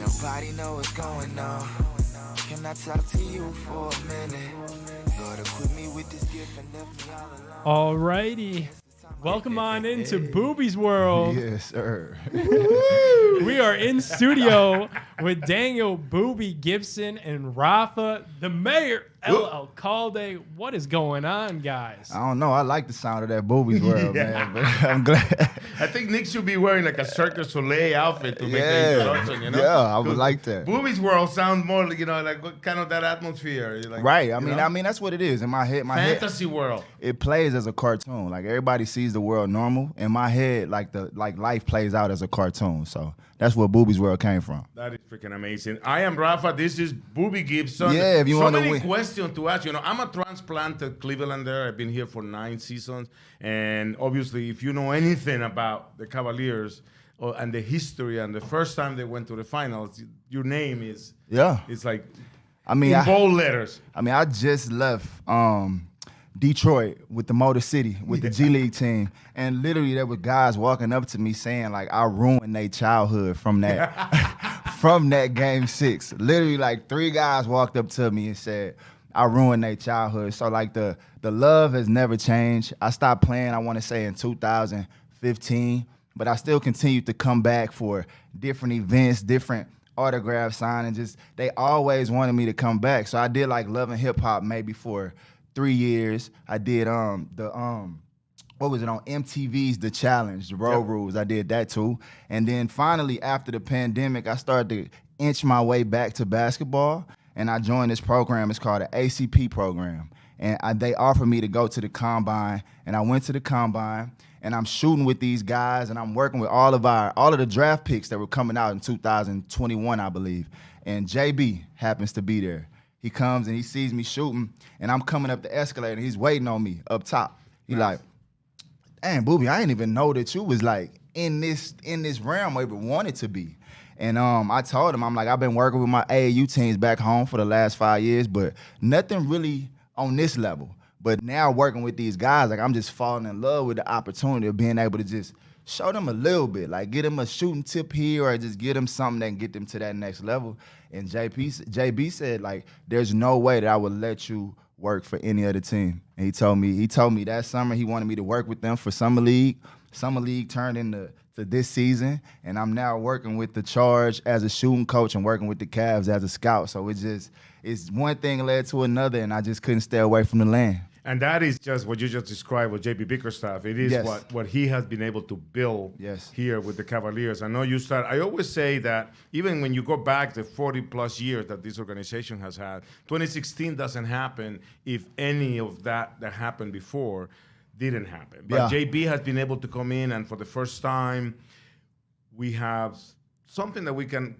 Nobody know what's going on. Can I talk to you for a minute? Lord, equip me with this gift and left me all alone. Alrighty. Welcome on into Booby's World. Yes, sir. We are in studio with Daniel Booby Gibson and Rafa, the mayor, El Alcalde. What is going on, guys? I don't know. I like the sound of that Booby's World, man. But I'm glad. I think Nick should be wearing like a Cirque du Soleil outfit to make the introduction, you know? Yeah, I would like that. Booby's World sounds more like, like what kind of that atmosphere. Like, right. I mean, that's what it is. In my head, fantasy world. It plays as a cartoon. Like everybody sees the world normal. In my head, like life plays out as a cartoon. So that's where Booby's World came from. That is freaking amazing. I am Rafa. This is Booby Gibson. Yeah, if you want to win. So many questions to ask. I'm a transplanted Clevelander. I've been here for 9 seasons. And obviously, if you know anything about the Cavaliers and the history and the first time they went to the finals, your name is it's like in bold letters. I mean, I just left Detroit with the Motor City, with the G League team. And literally there were guys walking up to me saying, like, I ruined their childhood from that from that game 6. Literally, like 3 guys walked up to me and said, I ruined their childhood. So like the love has never changed. I stopped playing, I want to say in 2015, but I still continued to come back for different events, different autograph signing. Just they always wanted me to come back. So I did like Love and Hip Hop maybe for 3 years. I did what was it on MTV's The Challenge, the Road Rules. I did that too. And then finally after the pandemic, I started to inch my way back to basketball. And I joined this program. It's called the ACP program. And they offered me to go to the combine. And I went to the combine. And I'm shooting with these guys. And I'm working with all of the draft picks that were coming out in 2021, I believe. And JB happens to be there. He comes and he sees me shooting. And I'm coming up the escalator. And he's waiting on me up top. He like, damn, Booby, I didn't even know that you was like in this realm where you wanted to be. And I told him, I'm like, I've been working with my AAU teams back home for the last 5 years, but nothing really on this level. But now working with these guys, like I'm just falling in love with the opportunity of being able to just show them a little bit, like get them a shooting tip here or just get them something that can get them to that next level. And JB said, like, there's no way that I would let you work for any other team. And he told me that summer he wanted me to work with them for Summer League. Summer League turned into this season, and I'm now working with the Charge as a shooting coach and working with the Cavs as a scout. So it's one thing led to another, and I just couldn't stay away from the land. And that is just what you just described with JB Bickerstaff. It is what he has been able to build here with the Cavaliers. I know I always say that even when you go back the 40-plus years that this organization has had, 2016 doesn't happen if any of that happened before didn't happen. But JB has been able to come in, and for the first time, we have something that we can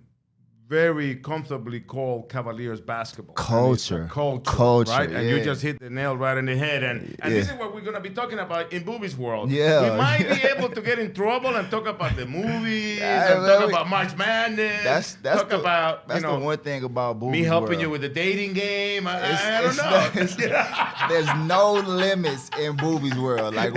very comfortably call Cavaliers basketball. Culture, right? And you just hit the nail right in the head. And this is what we're going to be talking about in Booby's World. Yeah. We might be able to get in trouble and talk about the movies and talk about March Madness. That's the one thing about Booby's me helping World. you with the dating game. I don't know. There's no limits in Booby's World. Like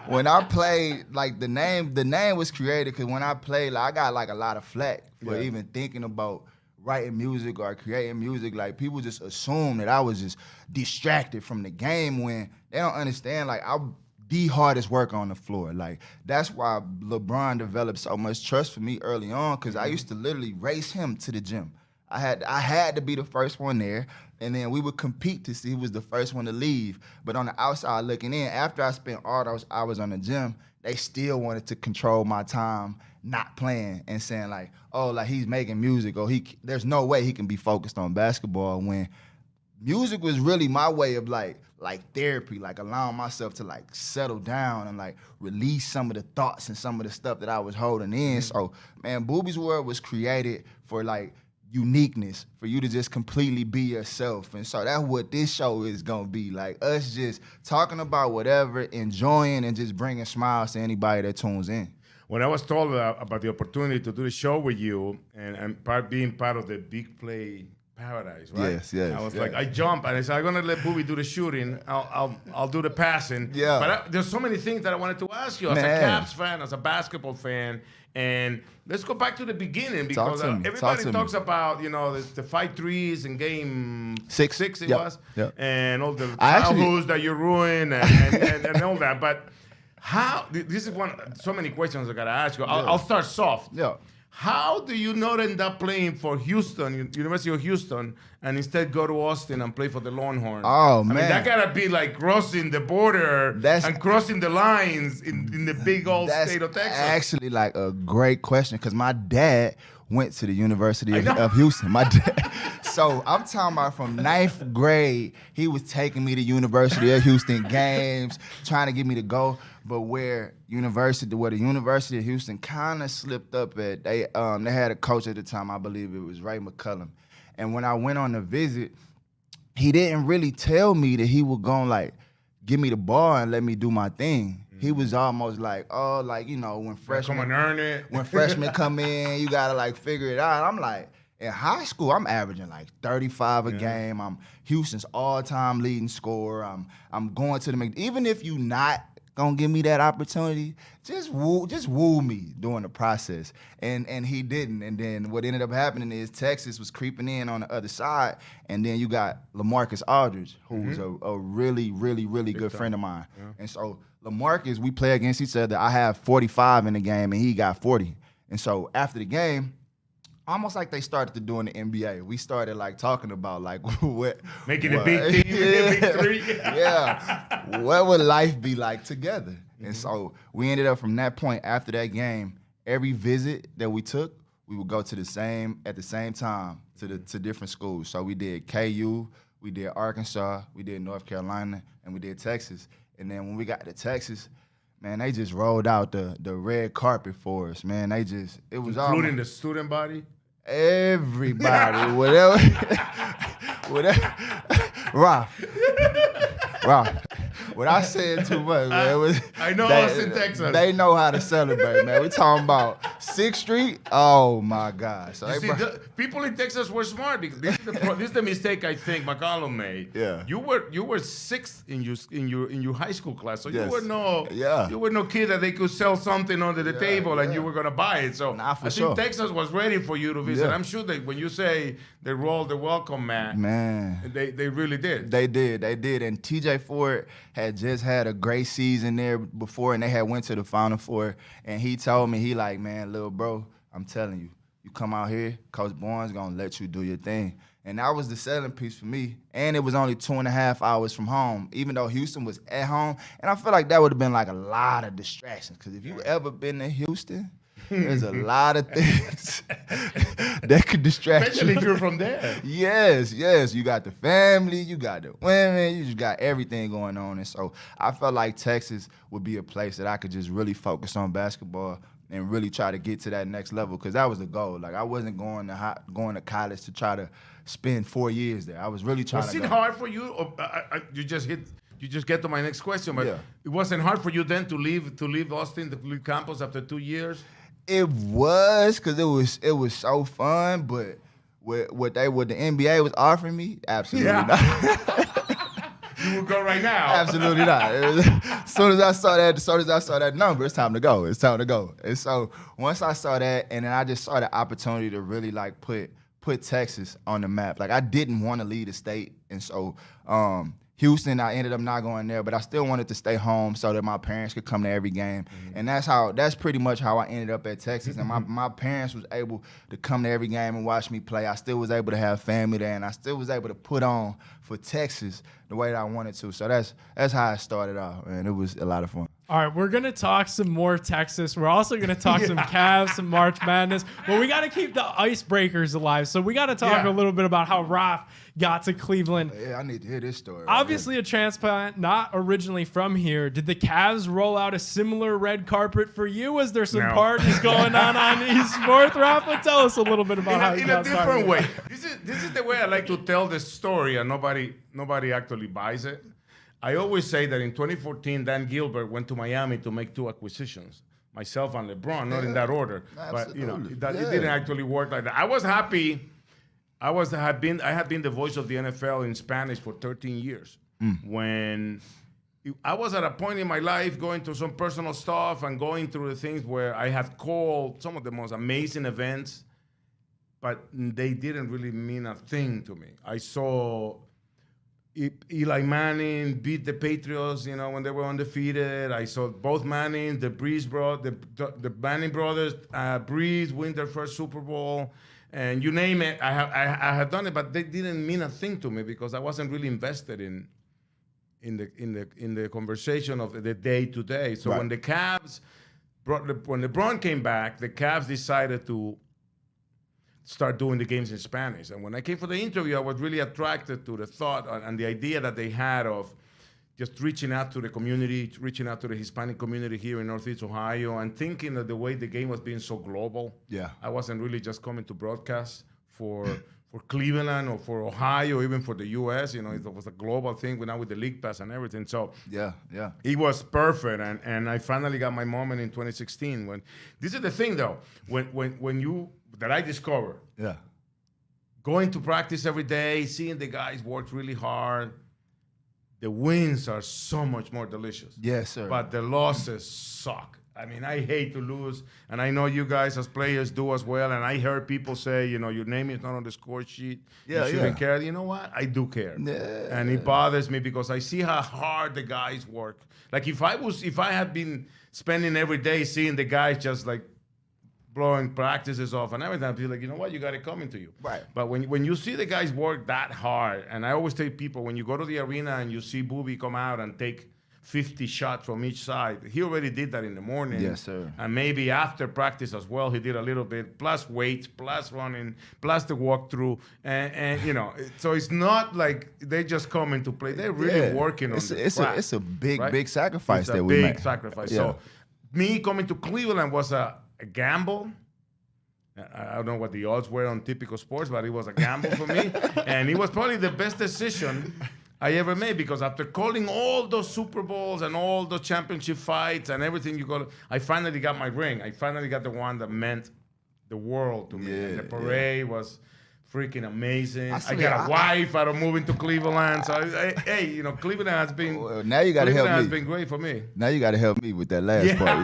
when I played, like the name was created because when I played, like, I got like a lot of flack for even thinking about writing music or creating music. Like people just assume that I was just distracted from the game when they don't understand. Like I'm the hardest worker on the floor. Like that's why LeBron developed so much trust for me early on because I used to literally race him to the gym. I had to be the first one there, and then we would compete to see who was the first one to leave. But on the outside looking in, after I spent all those hours on the gym, they still wanted to control my time not playing and saying like, oh, like he's making music or there's no way he can be focused on basketball when music was really my way of like therapy, like allowing myself to like settle down and like release some of the thoughts and some of the stuff that I was holding in. So, man, Booby's World was created for like uniqueness, for you to just completely be yourself. And so that's what this show is gonna be, like us just talking about whatever, enjoying and just bringing smiles to anybody that tunes in. When I was told about the opportunity to do the show with you and being part of the Big Play paradise, right? Yes, yes. I was like, I jump, and I said, I'm gonna let Booby do the shooting. I'll do the passing. Yeah. But there's so many things that I wanted to ask you as a Cavs fan, as a basketball fan, and let's go back to the beginning because everybody talks about the 5 threes in game six it was, and all the childhoods that you ruined and all that. But how? This is so many questions I gotta ask you. I'll start soft. Yeah. How do you not end up playing for Houston, University of Houston, and instead go to Austin and play for the Longhorns? Oh, man. I mean, that gotta be like crossing the border and crossing the lines in the big old state of Texas. Actually, like a great question because my dad went to the University of Houston. My dad. So I'm talking about from 9th grade, he was taking me to University of Houston games, trying to get me to go. But where the University of Houston kind of slipped up at, they had a coach at the time, I believe it was Ray McCullum. And when I went on the visit, he didn't really tell me that he was going to like give me the ball and let me do my thing. He was almost like, when freshmen come and earn it. When freshmen come in, you gotta like figure it out. I'm like, in high school, I'm averaging like 35 a game. I'm Houston's all-time leading scorer. I'm going to the even if you not gonna give me that opportunity, just woo me during the process. And he didn't. And then what ended up happening is Texas was creeping in on the other side, and then you got LaMarcus Aldridge, who's a really, really, really good friend of mine. Yeah. And so LaMarcus, we play against each other. I have 45 in the game, and he got 40. And so after the game, almost like they started to do in the NBA. We started like talking about like what making a big team, big three. Yeah. What would life be like together? And so we ended up from that point after that game, every visit that we took, we would go to at the same time to different schools. So we did KU, we did Arkansas, we did North Carolina, and we did Texas. And then when we got to Texas, man, they just rolled out the red carpet for us, man. It was including the student body? Everybody, whatever. Rafa. Without saying too much, man. I know us in Texas. They know how to celebrate, man. We're talking about 6th Street. Oh, my God. So people in Texas were smart because this is the mistake I think McCollum made. Yeah. You were 6th in your high school class, so you were no kid that they could sell something under the table and you were gonna buy it. So I think Texas was ready for you to visit. Yeah. I'm sure that when you say they rolled the welcome mat, man, they really did. They did. And TJ Ford had just had a great season there before, and they had went to the Final Four. And he told me, he like, man, little bro, I'm telling you, you come out here, Coach Bourne's gonna let you do your thing. And that was the selling piece for me. And it was only 2.5 hours from home, even though Houston was at home. And I feel like that would have been like a lot of distractions. Because if you ever been to Houston, there's a lot of things that could distract you. Especially if you're from there. Yes. You got the family, you got the women, you just got everything going on. And so I felt like Texas would be a place that I could just really focus on basketball and really try to get to that next level, because that was the goal. Like, I wasn't going to college to try to spend 4 years there. I was really trying to Was it hard for you? You just get to my next question, but it wasn't hard for you then to leave Austin, to leave campus after 2 years? It was, because it was so fun, but what the NBA was offering me, absolutely not. You would go right now. Absolutely not. As soon as I saw that number, it's time to go. And so once I saw that, and then I just saw the opportunity to really like put Texas on the map. Like, I didn't want to leave the state, and so Houston, I ended up not going there, but I still wanted to stay home so that my parents could come to every game. Mm-hmm. And that's pretty much how I ended up at Texas. And my parents was able to come to every game and watch me play. I still was able to have family there, and I still was able to put on for Texas the way that I wanted to. So that's how I started out, and it was a lot of fun. All right, we're going to talk some more Texas. We're also going to talk some Cavs, some March Madness. But we got to keep the icebreakers alive. So we got to talk a little bit about how Rafa got to Cleveland. Yeah, I need to hear this story. Obviously a transplant, not originally from here. Did the Cavs roll out a similar red carpet for you? Was there some parties going on East 4th, Rafa? Tell us a little bit about how you got started. In a different way. This is the way I like to tell the story, and nobody actually buys it. I always say that in 2014, Dan Gilbert went to Miami to make 2 acquisitions, myself and LeBron, not in that order. Absolutely. But it didn't actually work like that. I was happy I had been the voice of the NFL in Spanish for 13 years. When I was at a point in my life going through some personal stuff and going through the things where I had called some of the most amazing events, but they didn't really mean a thing to me. I saw Eli Manning beat the Patriots, when they were undefeated. I saw both Manning, the Manning brothers, Breeze win their first Super Bowl. And you name it, I have done it, but they didn't mean a thing to me because I wasn't really invested in the conversation of the day to day. So when the Cavs when LeBron came back, the Cavs decided to start doing the games in Spanish. And when I came for the interview, I was really attracted to the thought and the idea that they had of just reaching out to the community, reaching out to the Hispanic community here in Northeast Ohio, and thinking that the way the game was being so global. Yeah, I wasn't really just coming to broadcast for Cleveland or for Ohio, or even for the U.S. It was a global thing now with the League Pass and everything. So yeah, it was perfect. And I finally got my moment in 2016. When this is the thing though, that I discovered. Yeah, going to practice every day, seeing the guys work really hard. The wins are so much more delicious. Yes, sir. But the losses suck. I mean, I hate to lose, and I know you guys as players do as well. And I heard people say, your name is not on the score sheet. Yeah, you shouldn't care. You know what? I do care. Yeah. And it bothers me because I see how hard the guys work. Like if I had been spending every day seeing the guys just like blowing practices off and everything, I'd be like, you know what, you got it coming to you. Right. But when you see the guys work that hard, and I always tell people, when you go to the arena and you see Booby come out and take 50 shots from each side, he already did that in the morning. Yes, sir. And maybe after practice as well, he did a little bit, plus weights, plus running, plus the walkthrough. And so it's not like they just come into play. They're really working on it. It's a big sacrifice that we make. Big sacrifice. Yeah. So me coming to Cleveland was a gamble. I don't know what the odds were on typical sports, but it was a gamble for me. And it was probably the best decision I ever made, because after calling all those Super Bowls and all those championship fights and everything I finally got my ring. I finally got the one that meant the world to me. Yeah, and the parade was freaking amazing. I got a wife out of moving to Cleveland. So, Cleveland has been... Well, now you got to help me. Cleveland has been great for me. Now you got to help me with that last part.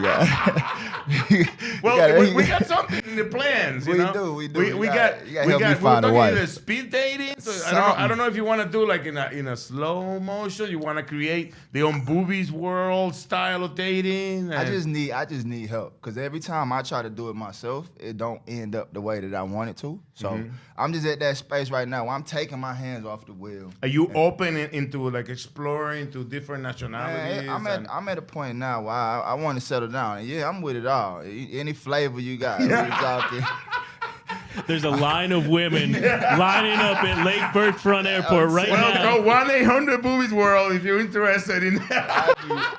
We got something in the plans. We do. We got help me find a wife. Either speed dating. So I don't know if you want to do like in a slow motion. You want to create the own Booby's World style of dating. I just need help, because every time I try to do it myself, it don't end up the way that I want it to. So I'm just at that space right now where I'm taking my hands off the wheel. Are you open into like exploring to different nationalities? Man, I'm at a point now where I want to settle down. And I'm with it all. Any flavor you got. There's a line of women lining up at Lake Bergfront Airport right now. Go 1-800-BOOBY's World if you're interested in that.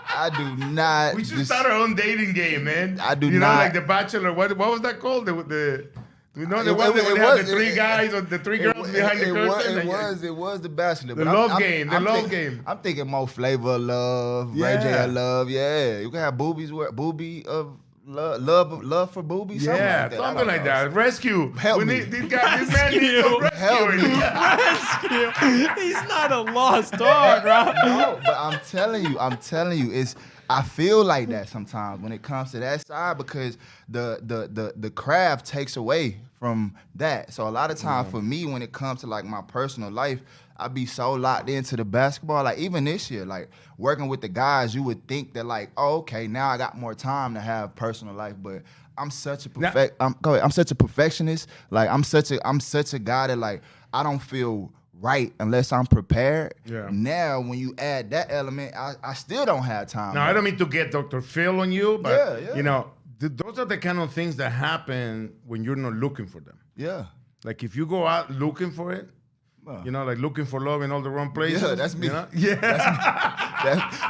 I do not. We should start our own dating game, man. I do not. Like The Bachelor. What was that called? We know the one that had the three guys or the three girls behind the curtain. It was The Bachelor. The love game. I'm thinking more Flavor of Love, Ray J of Love. Yeah, you can have Booby of love for Booby. Something like that. Rescue. Help me. This man needs some rescuing. Rescue. He's not a lost dog, right? No, but I'm telling you, I feel like that sometimes when it comes to that side, because the craft takes away from that. So a lot of times for me, when it comes to like my personal life, I be so locked into the basketball. Like even this year, like working with the guys, you would think that like, oh, okay, now I got more time to have personal life. But I'm such a I'm such a perfectionist. Like I'm such a guy that like I don't feel right unless I'm prepared. Yeah. Now, when you add that element, I still don't have time. Now, I don't mean to get Dr. Phil on you, but those are the kind of things that happen when you're not looking for them. Yeah. Like if you go out looking for it, like looking for love in all the wrong places. Yeah, that's me. Yeah.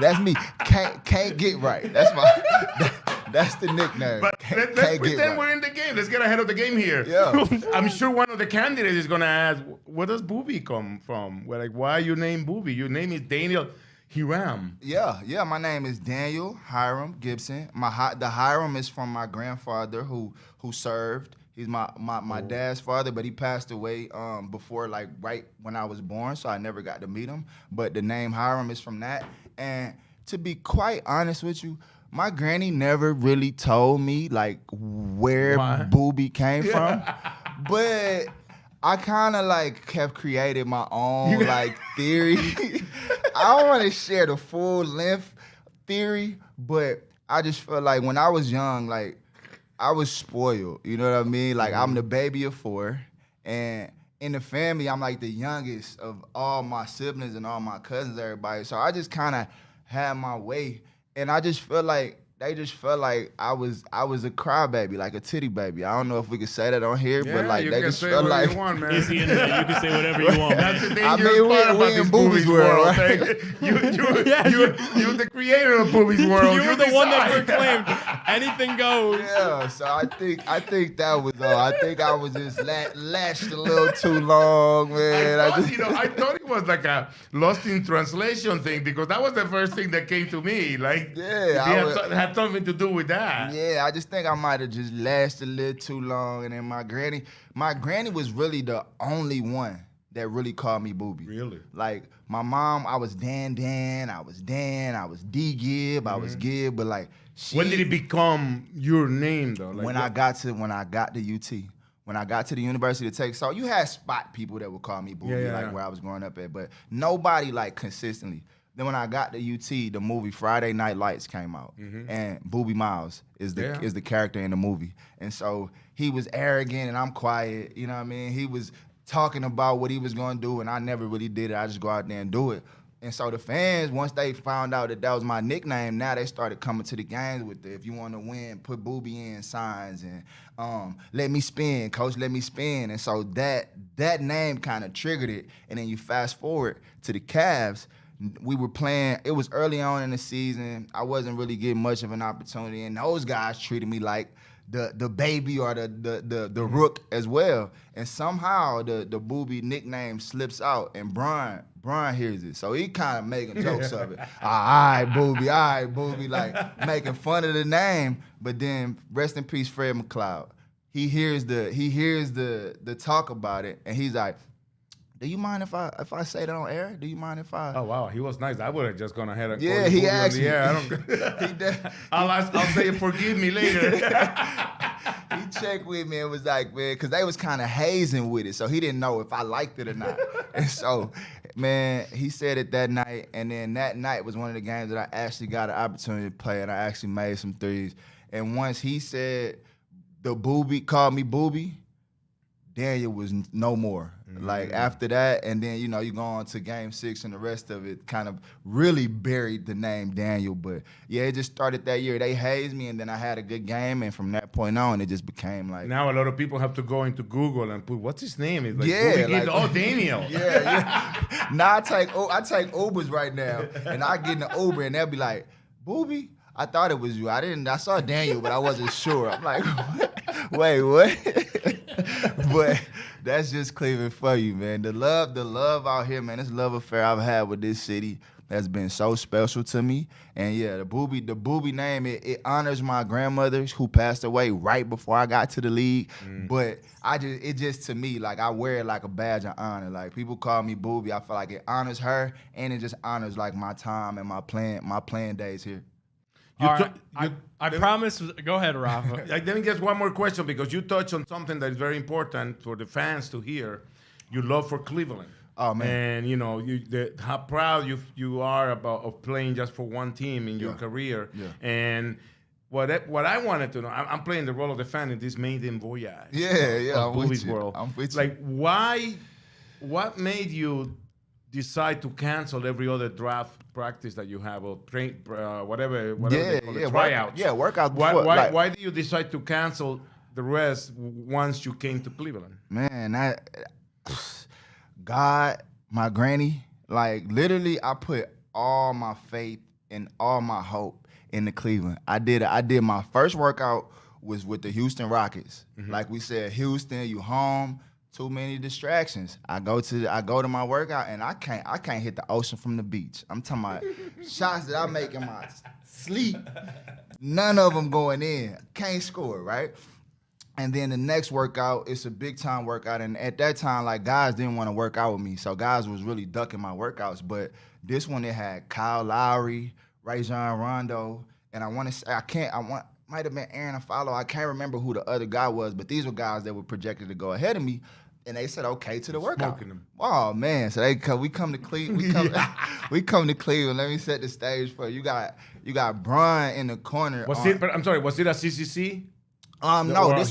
That's me. Can't get right. That's my... That's the nickname. But let's pretend we're in the game. Let's get ahead of the game here. Yeah. I'm sure one of the candidates is going to ask, where does Booby come from? We're like, why are you named Booby? Your name is Daniel Hiram. Yeah. My name is Daniel Hiram Gibson. The Hiram is from my grandfather who served. He's my dad's father, but he passed away before, like, right when I was born, so I never got to meet him. But the name Hiram is from that. And to be quite honest with you, my granny never really told me, like, where Booby came from. But I kind of, like, have created my own, like, theory. I don't want to share the full length theory, but I just feel like when I was young, like, I was spoiled. You know what I mean? Like, I'm the baby of 4, and in the family, I'm, like, the youngest of all my siblings and all my cousins, everybody. So I just kind of had my way, and I just feel like they just felt like I was a crybaby, like a titty baby. I don't know if we could say that on here, but like they just felt like. You want, man. It's the internet. You can say whatever you want. That's the dangerous part about this Booby's world. Right? You're the creator of Booby's world. You're the one that proclaimed anything goes. Yeah, so I think that was all. I think I was just lashed a little too long, man. I thought it was like a lost in translation thing because that was the first thing that came to me. Like, had something to do with that. Yeah, I just think I might have just lasted a little too long. And then my granny was really the only one that really called me Booby. Really? Like, my mom, I was Dan, I was D Gib, I was Gib, but like when did it become your name though? Like when I got to UT. When I got to the University of Texas, so you had spot people that would call me Booby, where I was growing up at, but nobody like consistently. Then when I got to UT, the movie Friday Night Lights came out, and Booby Miles is the character in the movie. And so he was arrogant, and I'm quiet. You know what I mean? He was talking about what he was going to do, and I never really did it. I just go out there and do it. And so the fans, once they found out that was my nickname, now they started coming to the games with the, if you want to win, put Booby in signs, and let me spin, coach, let me spin. And so that name kind of triggered it. And then you fast forward to the Cavs. We were playing, it was early on in the season. I wasn't really getting much of an opportunity, and those guys treated me like the baby or the rook as well. And somehow the Booby nickname slips out, and Brian hears it. So he kind of making jokes of it. All right, Booby, like making fun of the name. But then rest in peace, Fred McLeod. He hears the talk about it, and he's like, do you mind if I say that on air? Do you mind if I? Oh wow, he was nice. I would have just gone ahead and he asked me. I'll say forgive me later. He checked with me and was like, man, because they was kind of hazing with it, so he didn't know if I liked it or not. And so, man, he said it that night, and then that night was one of the games that I actually got an opportunity to play, and I actually made some threes. And once he said the Booby called me Booby, Daniel was no more. Like after that, and then you go on to Game 6, and the rest of it kind of really buried the name Daniel. But yeah, it just started that year. They hazed me, and then I had a good game, and from that point on, it just became like. Now a lot of people have to go into Google and put what's his name? It's like Daniel. Yeah. Now I take Ubers right now, and I get in the Uber, and they'll be like, Booby, I thought it was you. I saw Daniel, but I wasn't sure. I'm like, wait, what? But that's just Cleveland for you, man. The love out here, man. This love affair I've had with this city has been so special to me. And yeah, the Booby name, it honors my grandmother who passed away right before I got to the league. But it just to me, like I wear it like a badge of honor. Like people call me Booby. I feel like it honors her, and it just honors like my time and my playing days here. I promise. Go ahead, Rafa. Let me get one more question, because you touched on something that is very important for the fans to hear. Your love for Cleveland. Oh man! And how proud you are of playing just for one team in your career. Yeah. And what I wanted to know, I'm playing the role of the fan in this maiden voyage. Yeah. Of Booby's world. I'm with you. Like what made you decide to cancel every other draft practice that you have, or whatever they call it, tryouts? Workout. Why did you decide to cancel the rest once you came to Cleveland? Man, God, my granny, like literally, I put all my faith and all my hope into Cleveland. I did my first workout was with the Houston Rockets. Like we said, Houston, you home. Too many distractions. I go to my workout, and I can't hit the ocean from the beach. I'm talking about shots that I make in my sleep. None of them going in. Can't score, right? And then the next workout, it's a big time workout. And at that time, like, guys didn't want to work out with me. So guys was really ducking my workouts. But this one, it had Kyle Lowry, Rajon Rondo, and I want to say, might have been Aaron Afalo. I can't remember who the other guy was, but these were guys that were projected to go ahead of me. And they said okay to the workout. Smoking them. Oh man! So we come to Cleveland. We come to Cleveland. Let me set the stage for you. You got Bron in the corner. Was it at CCC? No, this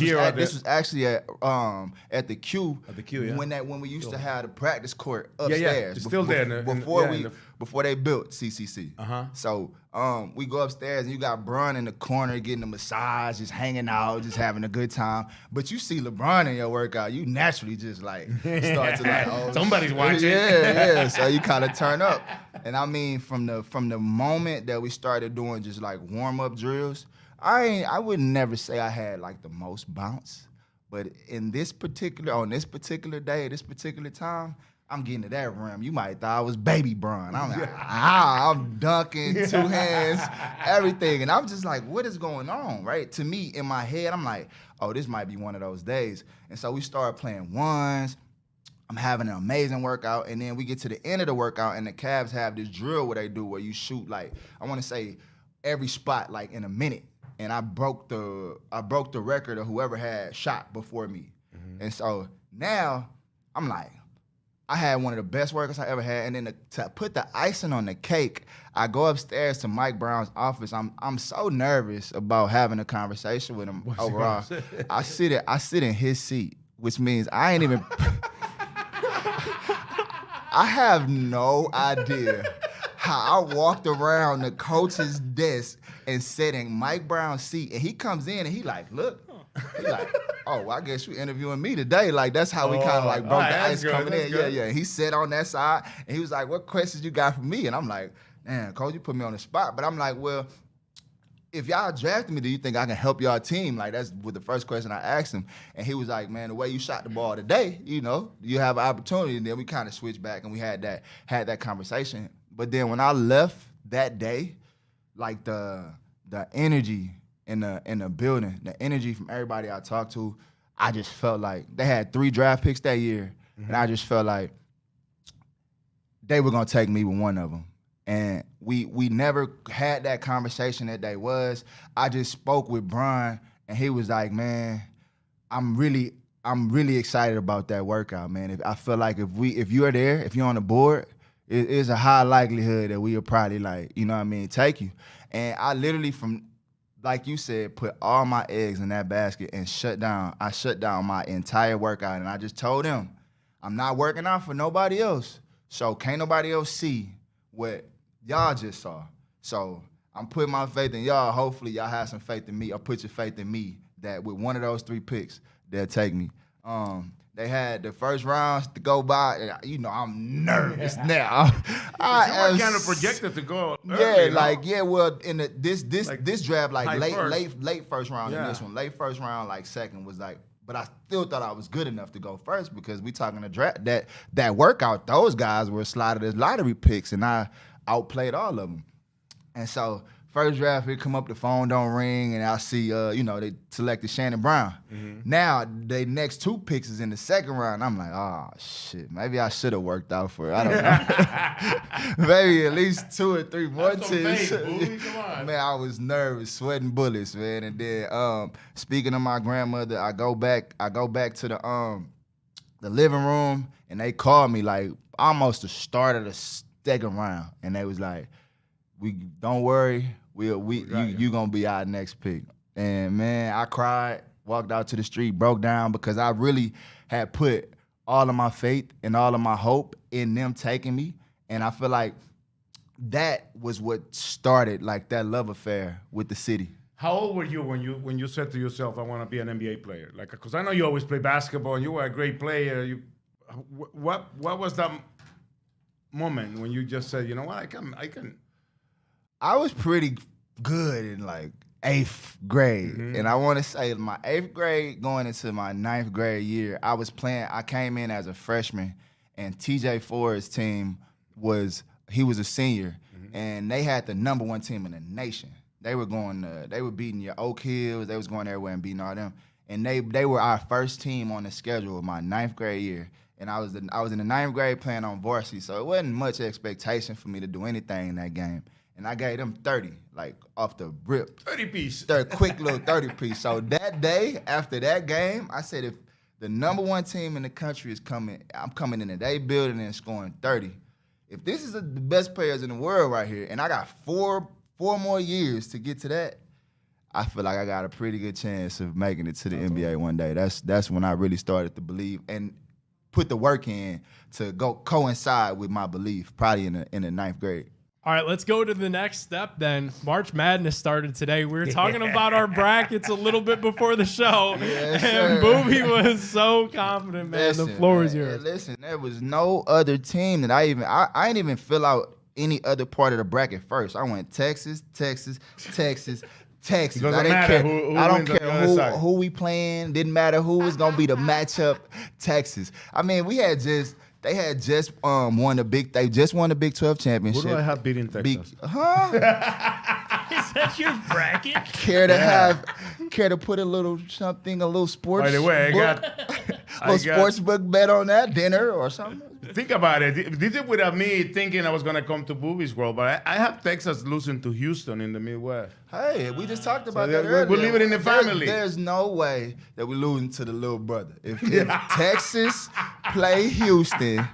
was actually at the Q. At the Q, yeah. When we used to have the practice court upstairs. It's still there. Before they built CCC. So we go upstairs and you got Bron in the corner getting a massage, just hanging out, just having a good time. But you see LeBron in your workout, you naturally just like start to like, oh, somebody's watching. Yeah. So you kind of turn up. And I mean, from the moment that we started doing just like warm up drills, I would never say I had like the most bounce, but on this particular day, this particular time, I'm getting to that rim. You might thought I was baby Bron. I'm dunking, two hands, everything. And I'm just like, what is going on, right? To me, in my head, I'm like, oh, this might be one of those days. And so we started playing ones. I'm having an amazing workout. And then we get to the end of the workout, and the Cavs have this drill where you shoot, like, I want to say every spot like in a minute. And I broke the record of whoever had shot before me. And so now I'm like, I had one of the best workouts I ever had. And then to put the icing on the cake, I go upstairs to Mike Brown's office. I'm so nervous about having a conversation with him overall. I sit in his seat, which means I ain't even I have no idea how I walked around the coach's desk and sat in Mike Brown's seat, and he comes in and he like, look. He like, oh, well, I guess you interviewing me today. Like, that's how we kind of like broke the ice coming in. Good. Yeah. He sat on that side, and he was like, what questions you got for me? And I'm like, man, coach, you put me on the spot. But I'm like, well, if y'all drafted me, do you think I can help y'all team? Like, that's the first question I asked him. And he was like, man, the way you shot the ball today, you have an opportunity. And then we kind of switched back, and we had that conversation. But then when I left that day, like the energy in the building, the energy from everybody I talked to, I just felt like they had 3 draft picks that year, and I just felt like they were gonna take me with one of them. And we never had that conversation that day was. I just spoke with Brian, and he was like, man, I'm really excited about that workout, man. I feel like if you're there, if you're on the board, it's a high likelihood that we'll probably take you. And I literally like you said, put all my eggs in that basket and I shut down my entire workout. And I just told them, I'm not working out for nobody else. So can't nobody else see what y'all just saw. So I'm putting my faith in y'all. Hopefully y'all have some faith in me, or put your faith in me that with one of those 3 picks, they'll take me. They had the first rounds to go by, and I'm nervous now. You were kind of projected to go early, well, in this draft, like late first round in this one. Late first round, like second was like, but I still thought I was good enough to go first, because we talking the draft, that workout, those guys were slotted as lottery picks, and I outplayed all of them. And so first draft, here come up, the phone don't ring, and I see, they selected Shannon Brown. Now, the next 2 picks is in the second round. I'm like, oh, shit, maybe I should have worked out for it. I don't know. Maybe at least 2 or 3 more teams. Come on. Man, I was nervous, sweating bullets, man. And then, speaking of my grandmother, I go back to the living room, and they called me like almost the start of the second round, and they was like, "We don't worry, you gonna be our next pick." And man, I cried, walked out to the street, broke down, because I really had put all of my faith and all of my hope in them taking me. And I feel like that was what started like that love affair with the city. How old were you when you said to yourself, "I want to be an NBA player"? Like, because I know you always play basketball and you were a great player. What was that moment when you just said, "You know what, I can"? I was pretty good in like 8th grade. And I want to say my 8th grade going into my 9th grade year, I came in as a freshman, and TJ Ford's team was a senior, and they had the #1 team in the nation. They were beating your Oak Hills, they was going everywhere and beating all them. and they were our first team on the schedule of my 9th grade year. And I was in the 9th grade playing on varsity, so it wasn't much expectation for me to do anything in that game. And I gave them 30, like off the rip. 30-piece. Quick little 30-piece. So that day, after that game, I said, if the number one team in the country is coming, I'm coming into their building and scoring 30. If this is the best players in the world right here, and I got four more years to get to that, I feel like I got a pretty good chance of making it to the NBA one day. That's when I really started to believe and put the work in to go coincide with my belief, probably in the 9th grade. All right, let's go to the next step then. March Madness started today. We were talking about our brackets a little bit before the show, and Booby was so confident, man. The floor is yours. Listen, there was no other team that I didn't even fill out any other part of the bracket first. I went Texas. Texas. I don't care who we playing. Didn't matter who was gonna be the matchup. Texas. I mean, they had just won the Big 12 championship. Who do I have beating Texas? Is that your bracket? Care to put a little something, a little sports. By the way, sports book bet on that dinner or something. Think about it. This is without me thinking I was going to come to Booby's world, but I have Texas losing to Houston in the Midwest. Hey, we just talked about that earlier. We'll leave it in the family. There's no way that we're losing to the little brother. If Texas play Houston,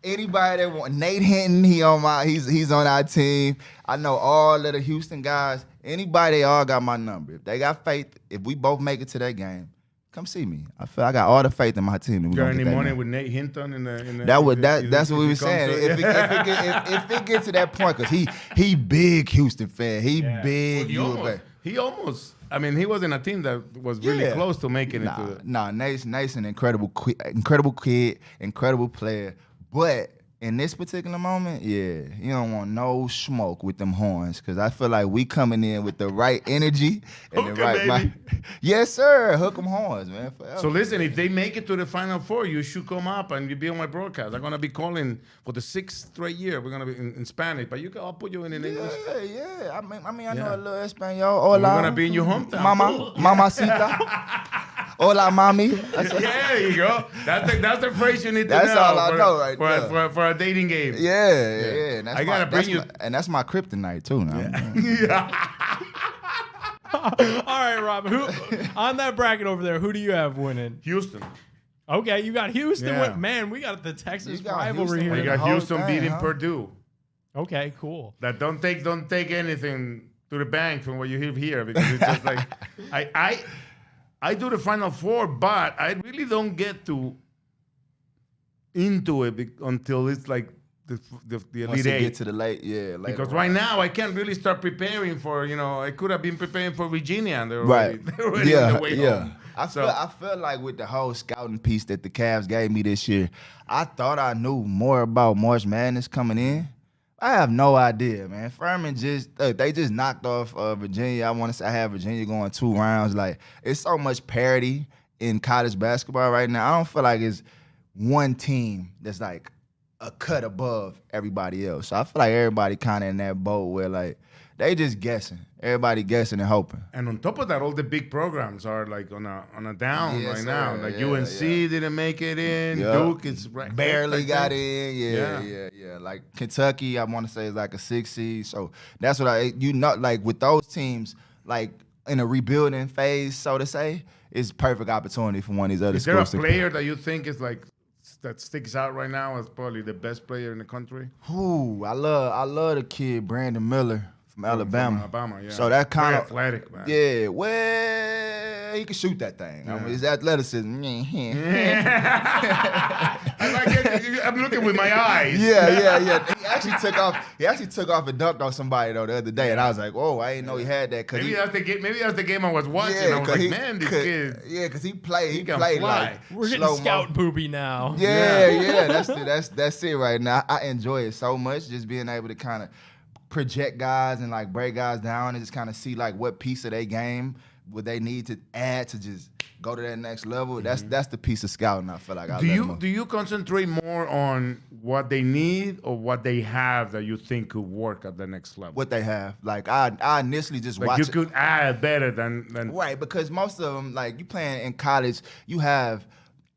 anybody that want Nate Hinton, he's on our team. I know all of the Houston guys. Anybody, they all got my number. If they got faith, if we both make it to that game, come see me. I got all the faith in my team. You got any money with Nate Hinton in the that's what we were saying. If it gets to that point, because he big Houston fan. He big. Well, he almost. I mean, he was in a team that was really close to making it to the. Nate's an incredible kid, incredible player. But in this particular moment, you don't want no smoke with them horns, because I feel like we coming in with the right energy and the right mind. Yes, sir. Hook 'em horns, man. Forever. So listen, if they make it to the Final Four, you should come up and you be on my broadcast. I'm gonna be calling for the 6th straight year. We're gonna be in Spanish, but I'll put you in English. Yeah. I mean, I know a little Espanol. Hola. We're gonna be in your hometown, mamacita. Hola, mommy. There you go. That's the phrase you need to know. That's all I know right there. For a dating game. Yeah. And I gotta bring you. And that's my kryptonite too. Now. All right, Rob. On that bracket over there, who do you have winning? Houston. Okay, you got Houston. Man, we got the Texas rivalry here. We got Houston beating Purdue. Okay, cool. That don't take anything to the bank from what you hear here, because it's just like I do the Final Four, but I really don't get into it until it's like the Elite Eight. Get to the late, because right now I can't really start preparing for, I could have been preparing for Virginia, and they're already on the way home. I feel like with the whole scouting piece that the Cavs gave me this year, I thought I knew more about March Madness coming in. I have no idea, man. Furman they just knocked off Virginia. I want to say I have Virginia going 2 rounds. Like, it's so much parity in college basketball right now. I don't feel like it's one team that's like a cut above everybody else. So I feel like everybody kind of in that boat where, like, they just guessing. Everybody guessing and hoping. And on top of that, all the big programs are like on a down right now. Like UNC didn't make it in. Duke is barely got in. Yeah. Like Kentucky, I want to say is like a 6 seed. So that's what like with those teams, like in a rebuilding phase, so to say, it's perfect opportunity for one of these other schools. Is there a player that you think is like that sticks out right now as probably the best player in the country? Ooh, I love the kid Brandon Miller. From Alabama. Yeah. So that kind of athletic, man. Yeah, well, he can shoot that thing. I mean, his athleticism. I'm looking with my eyes. Yeah. He actually took off and dunked on somebody though the other day, and I was like, "Whoa, I didn't know he had that." Maybe that's the game I was watching. I was like, "Man, this kid." Yeah, because he played. He can played fly. like we're getting scout Booby now. Yeah. That's it right now. I enjoy it so much, just being able to kind of project guys and like break guys down and just kind of see like what piece of their game would they need to add to just go to that next level. That's the piece of scouting I feel like I do you concentrate more on what they need or what they have that you think could work at the next level? What they have. Like I initially just like watch you could add better than right, because most of them, like you playing in college, you have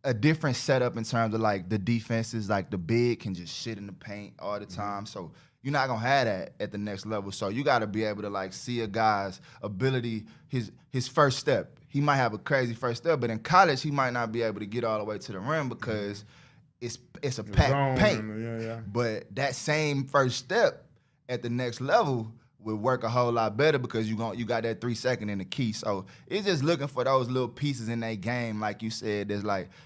a different setup in terms of like the defenses, like the big can just shit in the paint all the time. So you're not gonna have that at the next level. So you gotta be able to like see a guy's ability, his first step. He might have a crazy first step, but in college he might not be able to get all the way to the rim because it's a packed paint. But that same first step at the next level would work a whole lot better because you got that 3 second in the key. So it's just looking for those little pieces in that game, like you said,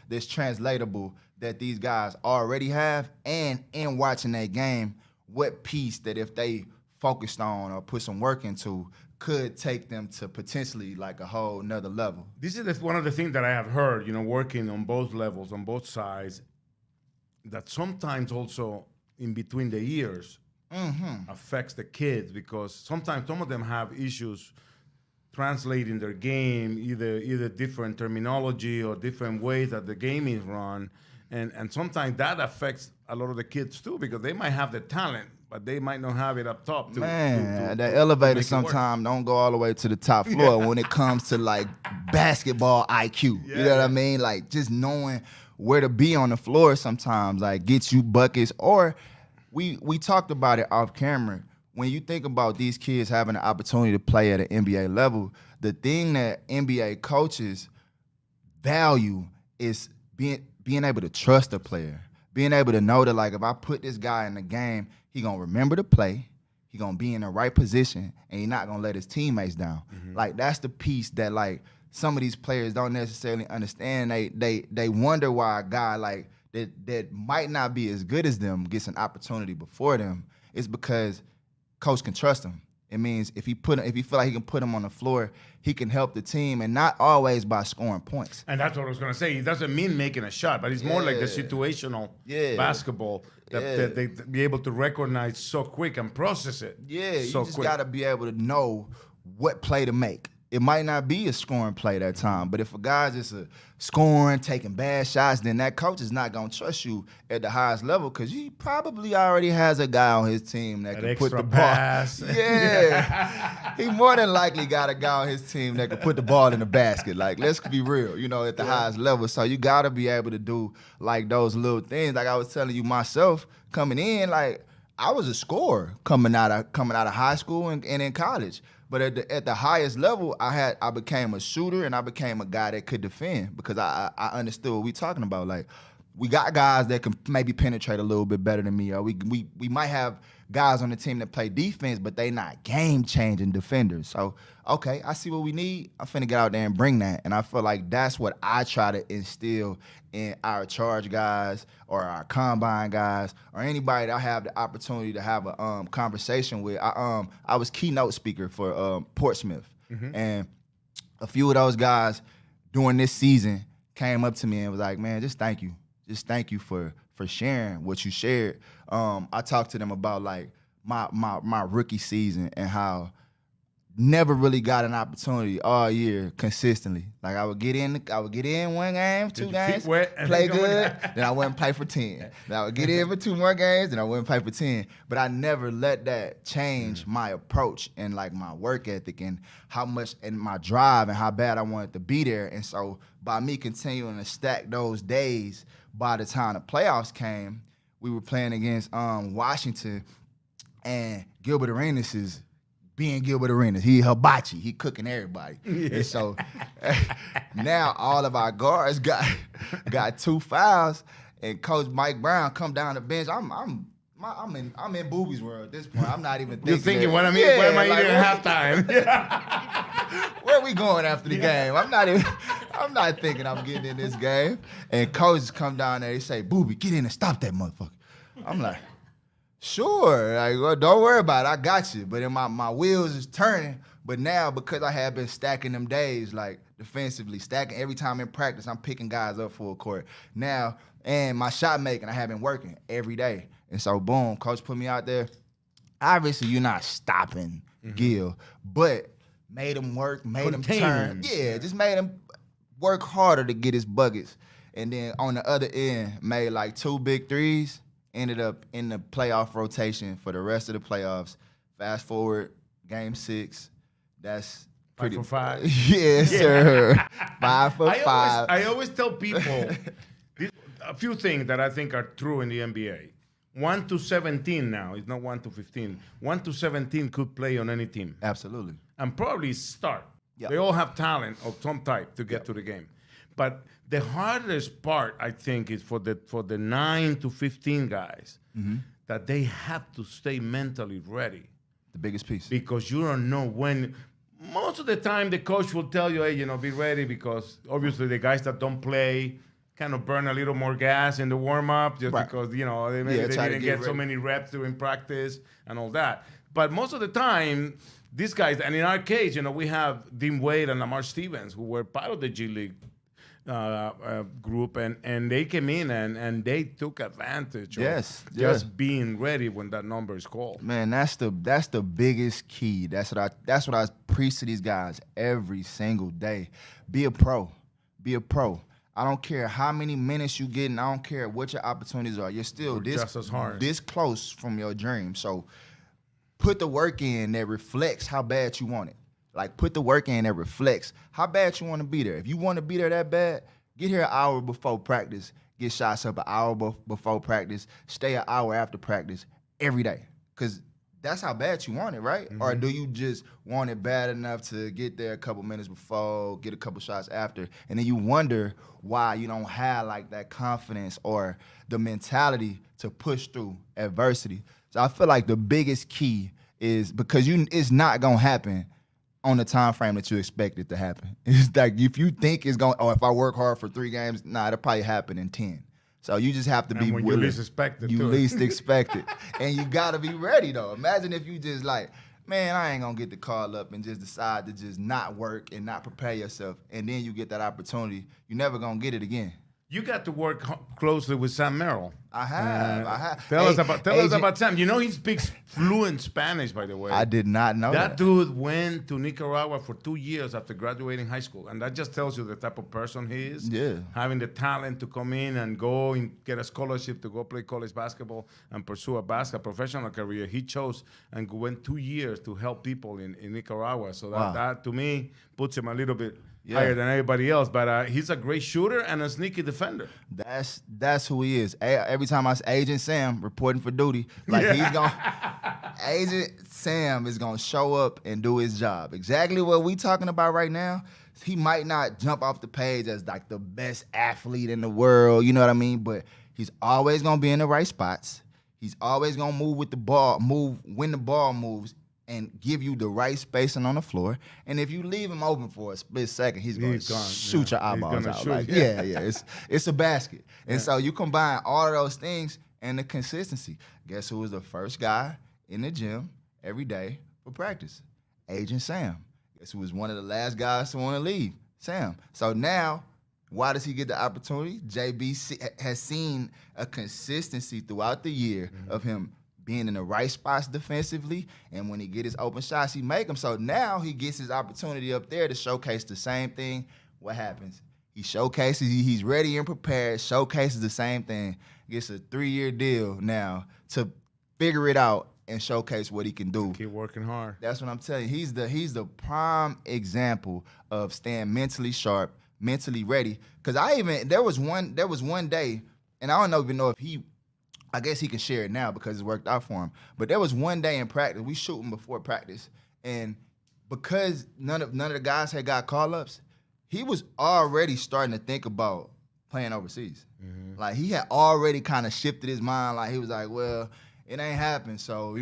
that's translatable that these guys already have, and in watching that game, what piece that if they focused on or put some work into could take them to potentially like a whole nother level. This is one of the things that I have heard, working on both levels, on both sides, that sometimes also in between the years affects the kids, because sometimes some of them have issues translating their game, either different terminology or different ways that the game is run. And sometimes that affects a lot of the kids too, because they might have the talent, but they might not have it up top. The elevator sometimes don't go all the way to the top floor when it comes to like basketball IQ. You know what I mean? Like just knowing where to be on the floor sometimes, like gets you buckets. Or we talked about it off camera. When you think about these kids having an opportunity to play at an NBA level, the thing that NBA coaches value is being able to trust a player, being able to know that like if I put this guy in the game, he gonna remember to play, he gonna be in the right position, and he not gonna let his teammates down. Like that's the piece that like some of these players don't necessarily understand. They wonder why a guy like that might not be as good as them gets an opportunity before them. It's because coach can trust him. It means if he feel like he can put him on the floor, he can help the team, and not always by scoring points. And that's what I was going to say. It doesn't mean making a shot, but it's more like the situational basketball that they be able to recognize so quick and process it. Yeah, you just got to be able to know what play to make. It might not be a scoring play that time, but if a guy's just scoring, taking bad shots, then that coach is not going to trust you at the highest level because he probably already has a guy on his team that can put the pass. ball. Yeah. He more than likely got a guy on his team that can put the ball in the basket. Like, let's be real, at the highest level. So you got to be able to do, like, those little things. Like I was telling you myself, coming in, like, I was a scorer coming out of high school and in college. But at the highest level, I became a shooter and I became a guy that could defend because I understood what we talking about. Like, we got guys that can maybe penetrate a little bit better than me. Or we might have guys on the team that play defense, but they not game-changing defenders. So, okay, I see what we need. I'm finna get out there and bring that. And I feel like that's what I try to instill in our charge guys or our combine guys or anybody that I have the opportunity to have a conversation with. I was keynote speaker for Portsmouth. And a few of those guys during this season came up to me and was like, man, just thank you. Just thank you for sharing what you shared. I talked to them about like my rookie season and how never really got an opportunity all year consistently. Like I would get in one game, two games, play good, then I wouldn't play for 10. Then I would get in for 2 more games, then I wouldn't play for 10. But I never let that change my approach and like my work ethic and how much and my drive and how bad I wanted to be there. And so by me continuing to stack those days, by the time the playoffs came, we were playing against Washington, and Gilbert Arenas is being Gilbert Arenas. He hibachi. He cooking everybody. And so now all of our guards got 2 fouls, and Coach Mike Brown come down the bench. I'm in Booby's world at this point. I'm not even thinking. You're thinking, what am I eating at halftime? Where are we going after the game? I'm not thinking I'm getting in this game. And coaches come down there, they say, Booby, get in and stop that motherfucker. I'm like, sure, like, well, don't worry about it, I got you. But then my wheels is turning. But now, because I have been stacking them days, like defensively, stacking every time in practice, I'm picking guys up full court. Now, and my shot making, I have been working every day. And so, boom, coach put me out there. Obviously, you're not stopping Gil, but made him work, made him turn. Yeah, just made him work harder to get his buckets. And then on the other end, made like 2 big threes, ended up in the playoff rotation for the rest of the playoffs. Fast forward, game 6, that's pretty 5 for 5. Yes, sir. 5 for 5. I always tell people a few things that I think are true in the NBA. 1 to 17 now, it's not 1 to 15. 1 to 17 could play on any team. Absolutely. And probably start. Yep. They all have talent of some type to get to the game. But the hardest part, I think, is for the 9 to 15 guys, that they have to stay mentally ready. The biggest piece. Because you don't know when. Most of the time, the coach will tell you, hey, be ready, because obviously the guys that don't play kind of burn a little more gas in the warm-up just because, they didn't get so many reps during practice and all that. But most of the time, these guys, and in our case, we have Dean Wade and Lamar Stevens, who were part of the G League group, and they came in and they took advantage of just being ready when that number is called. Man, that's the biggest key. That's what I preach to these guys every single day. Be a pro. Be a pro. I don't care how many minutes you get, and I don't care what your opportunities are. You're still this close from your dream. So put the work in that reflects how bad you want it. Like, put the work in that reflects how bad you want to be there. If you want to be there that bad, get here an hour before practice. Get shots up an hour before practice. Stay an hour after practice every day. Because that's how bad you want it, right? Or do you just want it bad enough to get there a couple minutes before, get a couple shots after, and then you wonder why you don't have like that confidence or the mentality to push through adversity. So I feel like the biggest key is because it's not gonna happen on the time frame that you expect it to happen. It's like if you think it's going, if I work hard for 3 games, it'll probably happen in 10. So you just have to be willing. You least expect it. You least expect it. And you got to be ready, though. Imagine if you just like, man, I ain't going to get the call up and just decide to just not work and not prepare yourself. And then you get that opportunity. You're never going to get it again. You got to work closely with Sam Merrill. I have. Tell us about Sam. He speaks fluent Spanish, by the way. I did not know that. That dude went to Nicaragua for 2 years after graduating high school. And that just tells you the type of person he is. Yeah. Having the talent to come in and go and get a scholarship to go play college basketball and pursue a professional career. He chose and went 2 years to help people in Nicaragua. So that to me, puts him a little bit higher than everybody else, but he's a great shooter and a sneaky defender. That's who he is. Every time I see Agent Sam reporting for duty, Agent Sam is gonna show up and do his job. Exactly what we talking about right now. He might not jump off the page as like the best athlete in the world, you know what I mean? But he's always gonna be in the right spots. He's always gonna move with the ball, move when the ball moves, and give you the right spacing on the floor. And if you leave him open for a split second, he's going to shoot your eyeballs out. It's a basket. And so you combine all of those things and the consistency. Guess who was the first guy in the gym every day for practice? Agent Sam. Guess who was one of the last guys to want to leave? Sam. So now, why does he get the opportunity? JB has seen a consistency throughout the year of him being in the right spots defensively, and when he get his open shots, he make them. So now he gets his opportunity up there to showcase the same thing. What happens? He showcases, he's ready and prepared, showcases the same thing, gets a 3-year deal now to figure it out and showcase what he can do. Keep working hard. That's what I'm telling you. He's the prime example of staying mentally sharp, mentally ready. Because there was one day, and I don't even know if I guess he can share it now because it's worked out for him. But there was one day in practice, we shooting before practice, and because none of the guys had got call-ups, he was already starting to think about playing overseas. Like, he had already kind of shifted his mind. Like, he was like, well, it ain't happened, so,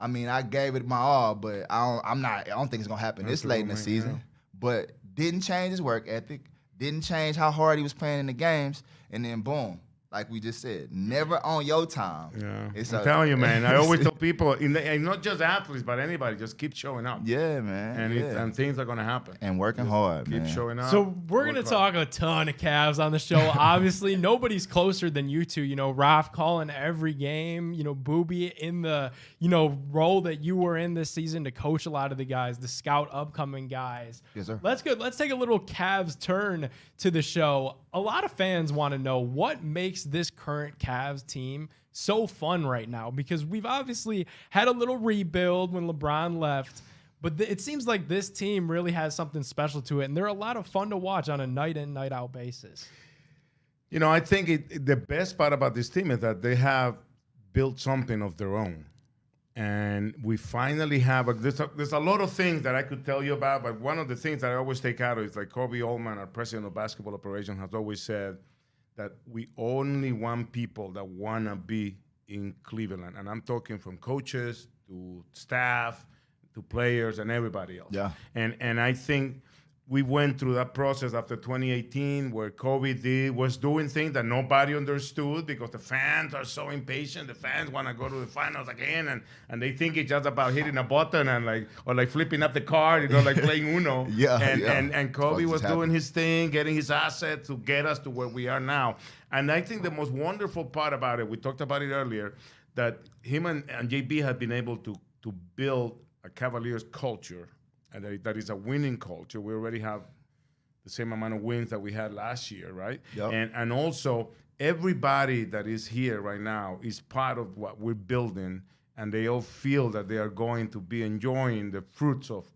I gave it my all, but I don't think it's going to happen this late in the season. Yeah. But didn't change his work ethic, didn't change how hard he was playing in the games, and then boom. Like we just said, never on your time. Yeah, I'm telling you, man. I always tell people, and not just athletes, but anybody, just keep showing up. Yeah, man. And things are gonna happen. And working hard, keep showing up. So we're gonna talk a ton of Cavs on the show. Obviously, nobody's closer than you two. You know, Raf calling every game. You know, Booby in the role that you were in this season to coach a lot of the guys, the scout upcoming guys. Yes, sir. Let's take a little Cavs turn to the show. A lot of fans want to know what makes this current Cavs team so fun right now, because we've obviously had a little rebuild when LeBron left, but it seems like this team really has something special to it, and they're a lot of fun to watch on a night in, night out basis. You know, I think the best part about this team is that they have built something of their own. And we finally have there's a lot of things that I could tell you about, but one of the things that I always take out is like Kobe Allman, our president of basketball operations, has always said that we only want people that want to be in Cleveland. And I'm talking from coaches to staff to players and everybody else. Yeah. And I think we went through that process after 2018 where Kobe was doing things that nobody understood because the fans are so impatient. The fans want to go to the finals again, and they think it's just about hitting a button and like flipping up the card, like playing Uno. And Kobe was doing his thing, getting his assets to get us to where we are now. And I think the most wonderful part about it, we talked about it earlier, that him and JB have been able to build a Cavaliers culture. And that is a winning culture. We already have the same amount of wins that we had last year, right? Yep. And also, everybody that is here right now is part of what we're building, and they all feel that they are going to be enjoying the fruits of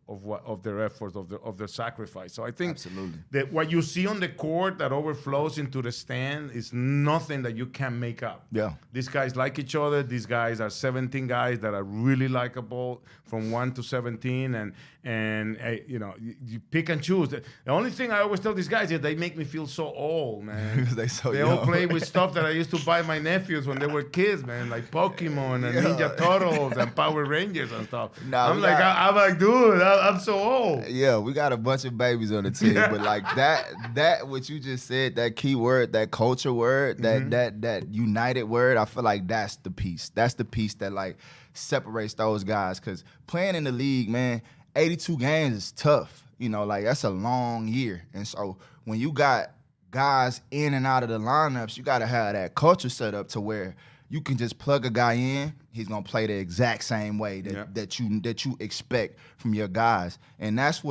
their efforts, of their sacrifice. So I think absolutely that what you see on the court that overflows into the stand is nothing that you can make up. Yeah. These guys like each other. These guys are 17 guys that are really likable from 1 to 17, and you pick and choose. The only thing I always tell these guys is they make me feel so old, man. they all play with stuff that I used to buy my nephews when they were kids, man, like Pokemon and Ninja Turtles and Power Rangers and stuff. I'm like, dude, I'm so old. Yeah, we got a bunch of babies on the team, but like that what you just said, that key word, that culture word, that united word, I feel like that's the piece. That's the piece that like separates those guys, because playing in the league, man, 82 games is tough. Like that's a long year. And so when you got guys in and out of the lineups, you got to have that culture set up to where you can just plug a guy in, he's gonna play the exact same way that you expect from your guys. And that's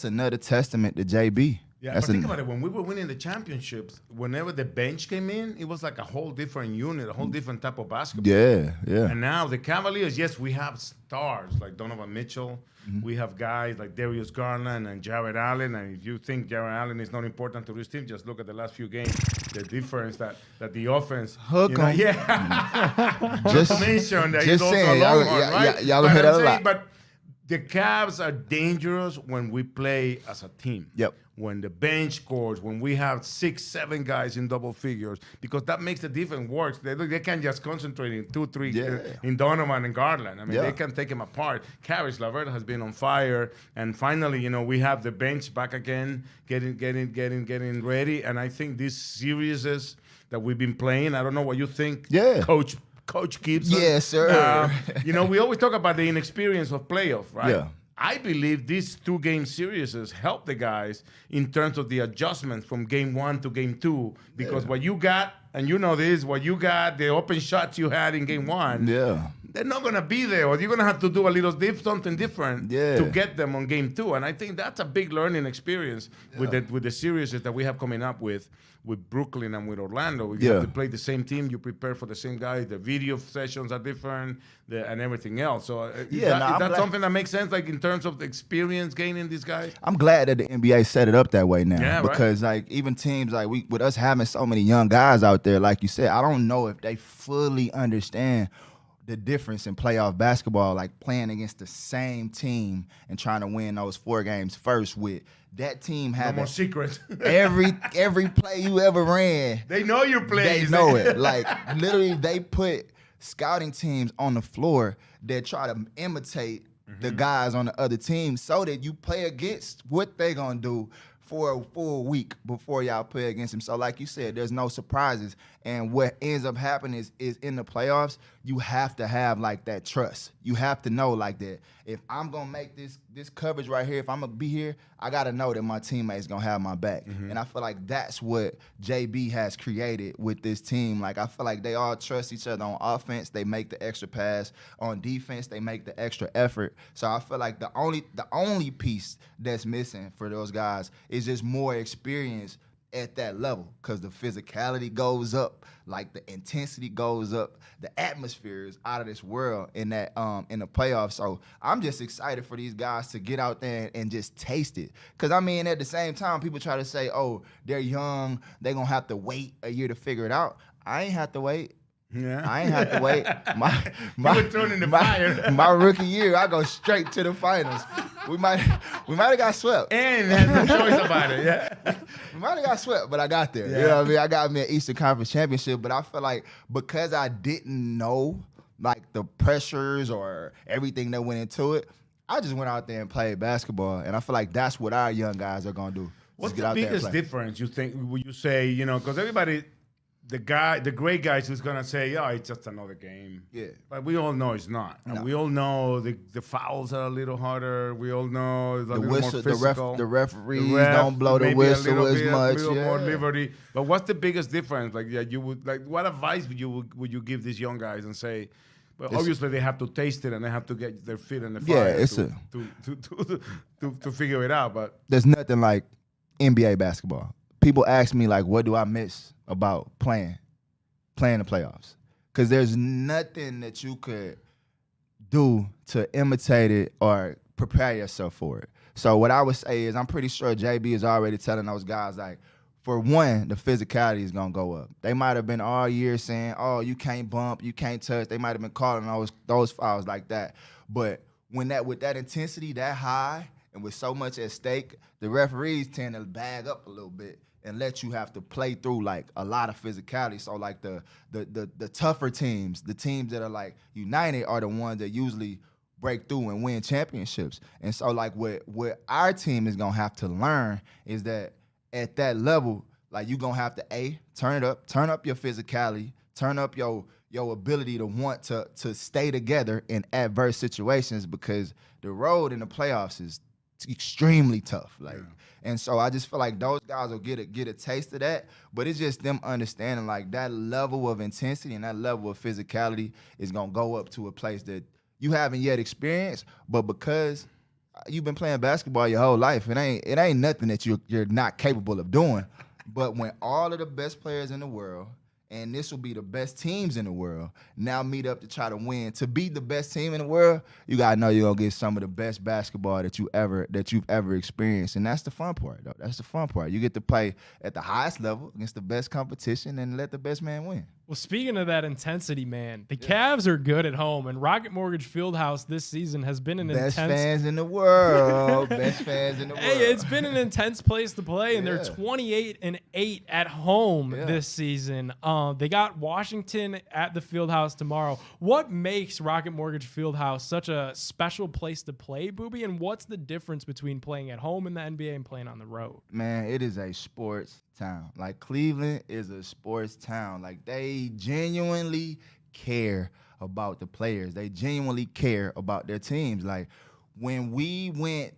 another testament to JB. Yeah, but think about it. When we were winning the championships, whenever the bench came in, it was like a whole different unit, a whole different type of basketball. Yeah. And now the Cavaliers, yes, we have stars like Donovan Mitchell. Mm-hmm. We have guys like Darius Garland and Jared Allen. And if you think Jared Allen is not important to this team, just look at the last few games. The difference that the offense. Hook on. Yeah. Just mention that he's also a long one, right? Y'all gonna hit that a lot. But the Cavs are dangerous when we play as a team. Yep. When the bench scores, when we have 6, 7 guys in double figures, because that makes the defense work. They can't just concentrate in 2, 3 in Donovan and Garland. I mean, they can take them apart. Caris LeVert has been on fire, and finally, we have the bench back again, getting ready. And I think these series that we've been playing, I don't know what you think, Coach Gibson. Yes, sir. We always talk about the inexperience of playoff, right? Yeah. I believe these 2-game series help the guys in terms of the adjustments from game 1 to game 2, because what you got, and what you got, the open shots you had in game 1, they're not going to be there, or you're going to have to do a little something different to get them on game 2. And I think that's a big learning experience with the series that we have coming up with Brooklyn and with Orlando. You have to play the same team. You prepare for the same guys. The video sessions are different, and everything else. So that's something that makes sense, like in terms of the experience gaining these guys. I'm glad that the NBA set it up that way now. Yeah, because like even teams like with us having so many young guys out there, like you said, I don't know if they fully understand the difference in playoff basketball, like playing against the same team and trying to win those 4 games first with that team having no more secrets. every play you ever ran. They know your plays. They know it. Like literally, they put scouting teams on the floor that try to imitate the guys on the other team so that you play against what they gonna do for a full week before y'all play against him. So like you said, there's no surprises. And what ends up happening is in the playoffs, you have to have like that trust. You have to know like that if I'm gonna make this coverage right here, if I'm gonna be here, I gotta know that my teammates gonna have my back. And I feel like that's what JB has created with this team. Like I feel like they all trust each other on offense. They make the extra pass. On defense, they make the extra effort. So I feel like the only piece that's missing for those guys is just more experience at that level, because the physicality goes up, like the intensity goes up, the atmosphere is out of this world in that in the playoffs. So I'm just excited for these guys to get out there and just taste it. Because I mean, at the same time, people try to say, oh, they're young, they're gonna have to wait a year to figure it out. I ain't have to wait. Yeah. I ain't have to wait. My rookie year, I go straight to the finals. We might have got swept. And had no choice about it. Yeah. We might have got swept, but I got there. Yeah. You know what I mean? I got me an Eastern Conference championship, but I feel like because I didn't know like the pressures or everything that went into it, I just went out there and played basketball, and I feel like that's what our young guys are gonna do. What's the biggest difference you think? Would you say, because everybody. The great guys who's gonna say, "Oh, it's just another game." Yeah, but we all know it's not, and we all know the fouls are a little harder. We all know it's a little more physical. The referees don't blow the whistle as much. A little more liberty. But what's the biggest difference? Like, you would what advice would you give these young guys and say? Well, obviously they have to taste it and they have to get their feet in the fire to figure it out. But there's nothing like NBA basketball. People ask me like, what do I miss about playing the playoffs? Because there's nothing that you could do to imitate it or prepare yourself for it. So what I would say is I'm pretty sure JB is already telling those guys, like, for one, the physicality is going to go up. They might have been all year saying, oh, you can't bump, you can't touch. They might have been calling those fouls like that. But with that intensity that high and with so much at stake, the referees tend to bag up a little bit and let you have to play through like a lot of physicality. So like the tougher teams, the teams that are like united are the ones that usually break through and win championships. And so like what our team is gonna have to learn is that at that level, like you're gonna have to turn up your physicality, turn up your ability to want to stay together in adverse situations, because the road in the playoffs is extremely tough. Like, and so I just feel like those guys will get a taste of that, but it's just them understanding like that level of intensity and that level of physicality is gonna go up to a place that you haven't yet experienced, but because you've been playing basketball your whole life, it ain't nothing that you're not capable of doing. But when all of the best players in the world, and this will be the best teams in the world, now meet up to try to win. To be the best team in the world, you gotta know you're gonna get some of the best basketball that you've ever experienced. And that's the fun part, though. That's the fun part. You get to play at the highest level against the best competition and let the best man win. Well, speaking of that intensity, man, the Cavs are good at home, and Rocket Mortgage Fieldhouse this season has been an best fans in the world. Best fans in the world. Hey, it's been an intense place to play, and they're 28-8 at home this season. They got Washington at the Fieldhouse tomorrow. What makes Rocket Mortgage Fieldhouse such a special place to play, Booby? And what's the difference between playing at home in the NBA and playing on the road? Man, it is a sports town. Like, Cleveland is a sports town. Like, they genuinely care about the players. They genuinely care about their teams. Like, when we won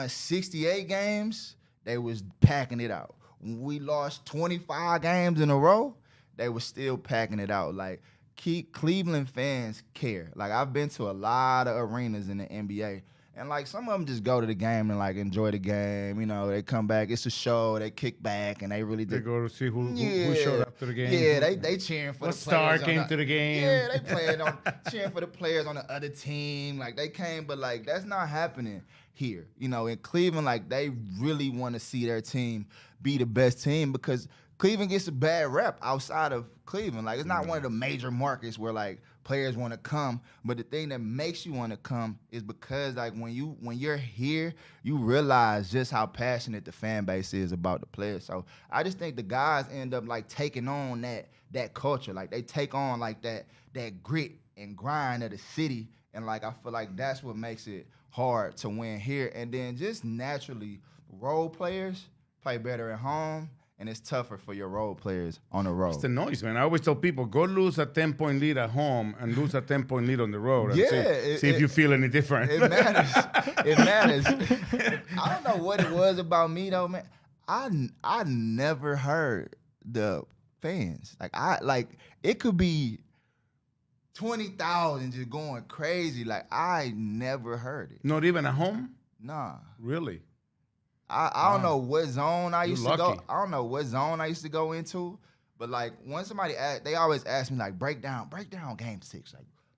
68 games, they was packing it out. When we lost 25 games in a row, they were still packing it out. Like, Cleveland fans care. Like, I've been to a lot of arenas in the NBA, and like some of them just go to the game and like enjoy the game. You know, they come back, it's a show, they kick back, and they really they go to see who showed up to the game. Yeah, they cheering for what the players. Star came to the game. Yeah, they playing on cheering for the players on the other team. Like, they came, but like that's not happening here. You know, in Cleveland, like they really want to see their team be the best team, because Cleveland gets a bad rep outside of Cleveland. Like, it's not one of the major markets where like players want to come, but the thing that makes you want to come is because like when you're here, you realize just how passionate the fan base is about the players. So I just think the guys end up like taking on that culture. Like, they take on like that grit and grind of the city, and like I feel like that's what makes it hard to win here. And then just naturally, role players play better at home, and it's tougher for your role players on the road. It's the noise, man. I always tell people, go lose a 10-point lead at home and lose a 10-point lead on the road. And see if you feel any different. It matters. It matters. I don't know what it was about me though, man. I never heard the fans. Like it could be 20,000 just going crazy. Like I never heard it. Not even at home? Nah. Really? I don't know what zone I used to go. Lucky. I don't know what zone I used to go into, but like when somebody they always ask me like break down game 6.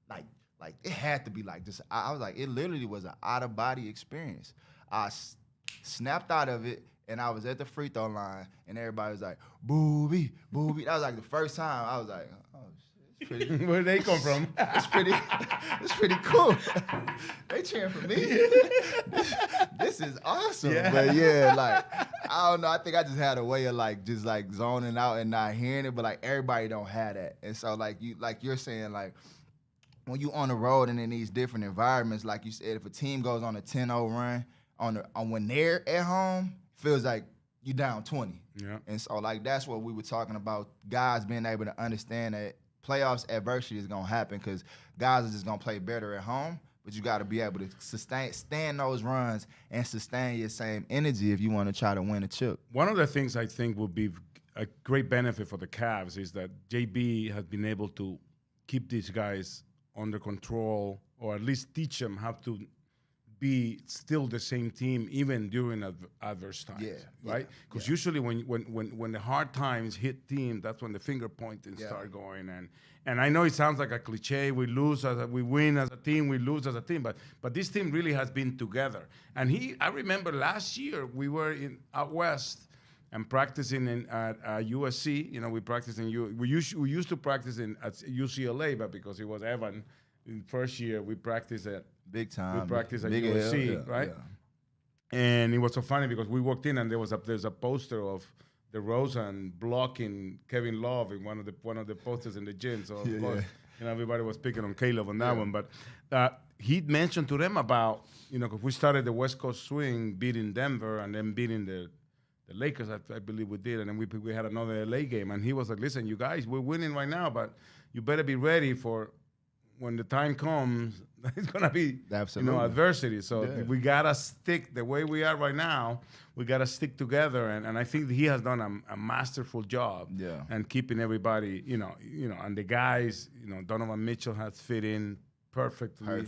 Like it had to be like this. I was like, it literally was an out of body experience. I snapped out of it, and I was at the free throw line, and everybody was like, "Booby, Booby." That was like the first time I was like, "Oh shit, it's pretty." Where'd they come from? It's pretty cool. They cheering for me. This is awesome. Yeah. But yeah, like I don't know. I think I just had a way of like just like zoning out and not hearing it. But like everybody don't have that, and so like you're saying like when you on the road and in these different environments, like you said, if a team goes on a 10-0 run on when they're at home, feels like you down 20. Yeah. And so like that's what we were talking about. Guys being able to understand that playoffs adversity is gonna happen because guys are just gonna play better at home, but you got to be able to stand those runs and sustain your same energy if you want to try to win a chip. One of the things I think will be a great benefit for the Cavs is that JB has been able to keep these guys under control, or at least teach them how to be still the same team even during adverse times, right? Because usually when the hard times hit team, that's when the finger pointing start going. And I know it sounds like a cliche. We win as a team, we lose as a team. But this team really has been together. And I remember last year we were out west and practicing at USC. You know, we practiced we used to practice at UCLA, but because it was Evan in first year, we practiced at big time. We practiced at Big USC, right? Yeah. And it was so funny because we walked in and there's a poster of DeRozan blocking Kevin Love in one of the posters in the gym. So of course, you know, everybody was picking on Caleb on that one. But he mentioned to them about, you know, because we started the West Coast swing beating Denver and then beating the Lakers, I believe we did, and then we had another LA game, and he was like, "Listen, you guys, we're winning right now, but you better be ready for when the time comes. It's gonna be adversity. So we gotta stick the way we are right now. We gotta stick together, and I think he has done a masterful job. And keeping everybody, you know, and the guys, you know, Donovan Mitchell has fit in perfectly.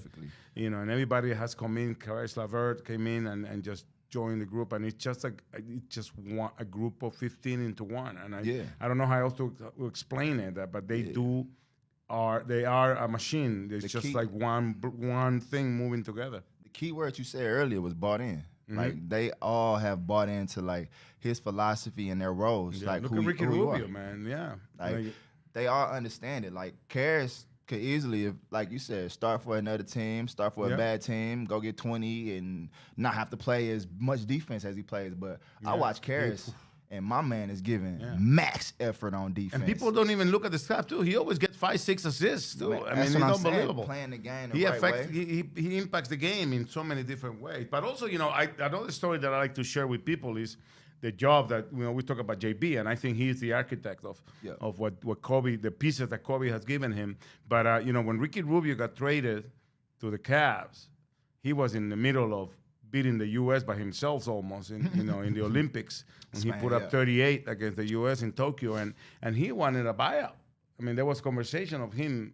You know, and everybody has come in. Caris LeVert came in and just join the group, and it's just a group of 15 into one, and I don't know how else to explain it, but they are a machine. It's just like one thing moving together. The key word you said earlier was bought in. Like they all have bought into like his philosophy and their roles. Like look at Ricky Rubio, man. Yeah, like they all understand it. Like Caris could easily, if, like you said, start for another team, start for a bad team, go get 20 and not have to play as much defense as he plays. But I watch Caris, and my man is giving max effort on defense. And people don't even look at the stats, too. He always gets 5-6 assists, too. Man, I mean, it's unbelievable. Playing the game he impacts the game in so many different ways. But also, you know, another story that I like to share with people is the job that, you know, we talk about JB, and I think he's the architect of what Kobe, the pieces that Kobe has given him. But, you know, when Ricky Rubio got traded to the Cavs, he was in the middle of beating the U.S. by himself almost, in the Olympics, when he put up 38 against the U.S. in Tokyo, and he wanted a buyout. I mean, there was conversation of him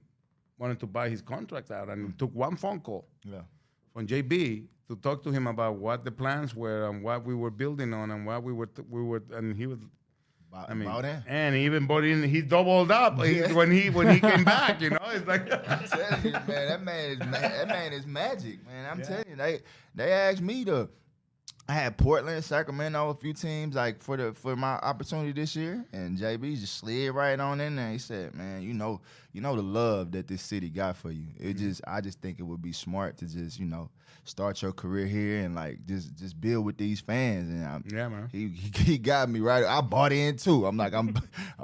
wanting to buy his contract out, and it took one phone call from JB to talk to him about what the plans were and what we were building on and what we were, and he was. And he even bought in. He doubled up when he came back. You know, it's like I'm telling you, man, that man is magic, man. I'm telling you, they asked me to. I had Portland, Sacramento, a few teams like for my opportunity this year, and JB just slid right on in there. He said, "Man, you know the love that this city got for you. I just think it would be smart to just, start your career here and like just build with these fans. And man. He got me right. I bought in too. I'm like, I'm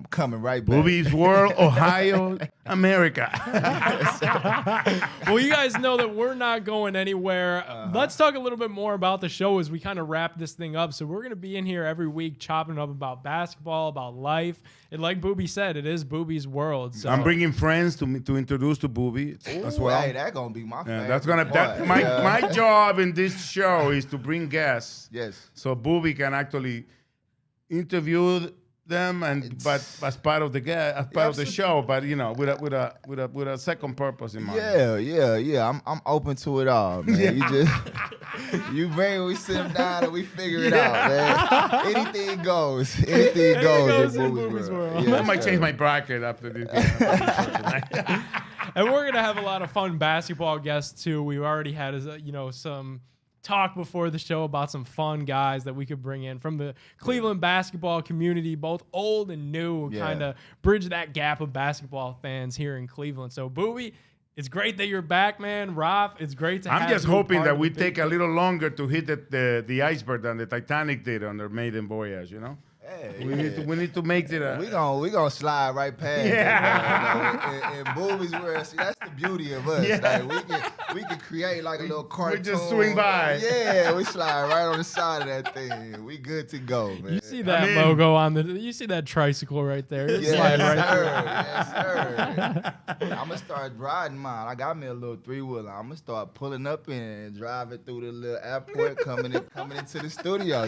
coming right back. Booby's World, Ohio, America. Well, you guys know that we're not going anywhere. Let's talk a little bit more about the show as we kind of wrap this thing up. So we're going to be in here every week chopping up about basketball, about life. And like Booby said, it is Booby's World. So I'm bringing friends to introduce to Booby as well. Hey, that's going to be my favorite That's gonna part. my job in this show is to bring guests. Yes. So Booby can actually interview them, but as part of the of the show, but with a second purpose in mind. Yeah. I'm open to it all, man. We sit them down and we figure it out, man. Anything goes. Anything goes in Booby's World. I might change my bracket after this. And we're gonna have a lot of fun basketball guests too. We've already had some talk before the show about some fun guys that we could bring in from the Cleveland basketball community, both old and new, kind of bridge that gap of basketball fans here in Cleveland. So Booby, it's great that you're back, man. Raf, it's great to have you. I'm just hoping that we take a little longer to hit the iceberg than the Titanic did on their maiden voyage, Hey, we need to make it. We gonna slide right past. Yeah. In Booby's World, see, that's the beauty of us. Yeah. Like we can create like a little cartoon. We just swing by. Yeah, we slide right on the side of that thing. We good to go, man. You see that logo on you see that tricycle right there? It's slide right sir. I'm gonna start riding mine. I got me a little 3-wheeler. I'm gonna start pulling up in and driving through the little airport, coming into the studio,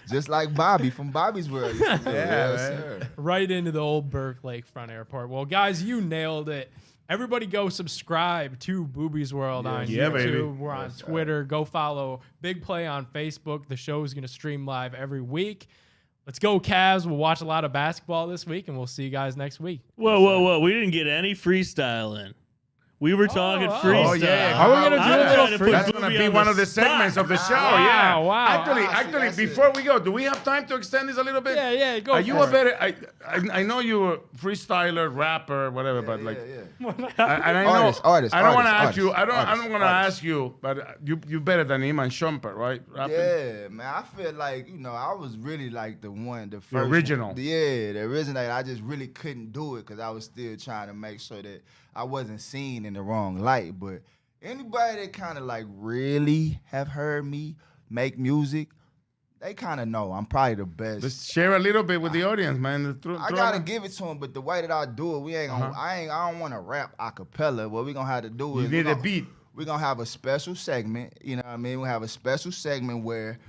just like Bobby from Bobby's World. Sir. Right into the old Burke Lakefront Airport. Well, guys, you nailed it. Everybody go subscribe to Booby's World on YouTube. Baby. We're on Twitter. Go follow Big Play on Facebook. The show is going to stream live every week. Let's go, Cavs. We'll watch a lot of basketball this week, and we'll see you guys next week. Whoa. We didn't get any freestyle in. We were talking freestyle. Oh, yeah. How are we going to do a little freestyle? That's going to be one of the segments of the show. Wow. Actually, before we go, do we have time to extend this a little bit? Yeah, go. Are you a better? I know you're a freestyler, rapper, whatever, but like, I know. Artist. I don't want to ask you. I don't want to ask you, but you better than Iman Shumpert, right? Rapping? Yeah, man. I feel like I was really like the first original. The original. I just really couldn't do it because I was still trying to make sure that I wasn't seen in the wrong light. But anybody that kind of like really have heard me make music, they kind of know I'm probably the best. Just share a little bit with the audience, man. I gotta give it to them, but the way that I do it, we ain't gonna. I don't want to rap a cappella. What we gonna have to do is you need a beat. We're gonna have a special segment. You know what I mean? We have a special segment where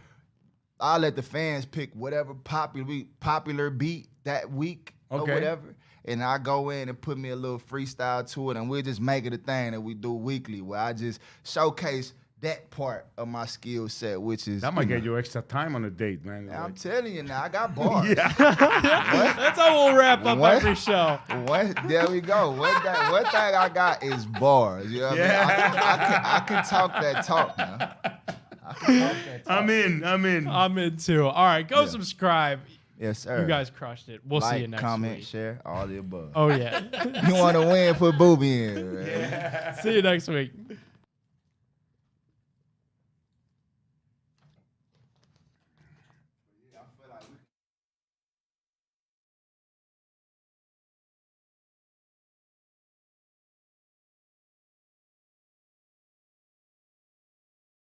I'll let the fans pick whatever popular beat that week or whatever. And I go in and put me a little freestyle to it, and we'll just make it a thing that we do weekly, where I just showcase that part of my skill set, which is... That might get you extra time on a date, man. I'm telling you now, I got bars. That's how we'll wrap up every show. There we go. One thing I got is bars. You know what I can talk that talk now. I'm in. I'm in too. All right, go subscribe. Yes, sir. You guys crushed it. We'll see you next comment, week. Share, all the above. Oh, yeah. You want to win, put Booby in. Man. See you next week.